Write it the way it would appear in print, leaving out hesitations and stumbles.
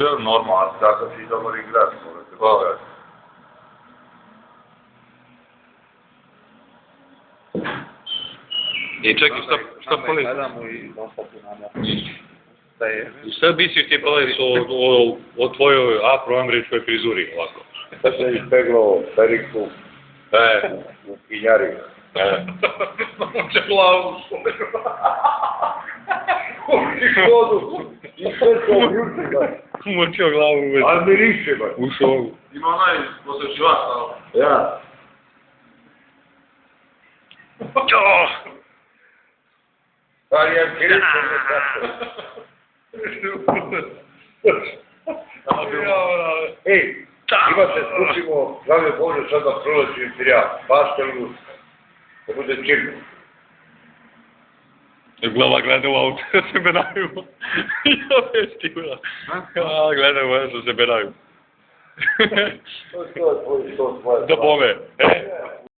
Normalno, da sam ti dobar igrač, morate pogledati. I čekaj, šta pali? Gledamo i dosta nam I šta misliš ti pali o tvojoj afroameričkoj frizuri ovako? Sad sam ispeglao periku u pinjari. Uče glavu svoju. Uči vodu i sve se objučiva. Umočio glavu u vezi. Ali miriše baš. U šovu. Ima onaj posvećivač, ali... Ja. Ali ja kirišem ne tako. Ej, imate, slučimo, glavne Bože, sad da proleći materijal, pastelu, da bude čirno. Glava gleda u auto, da se benaju. Ja već ti ula. Gleda u auto, da se benaju. To je tvoje. Da bome.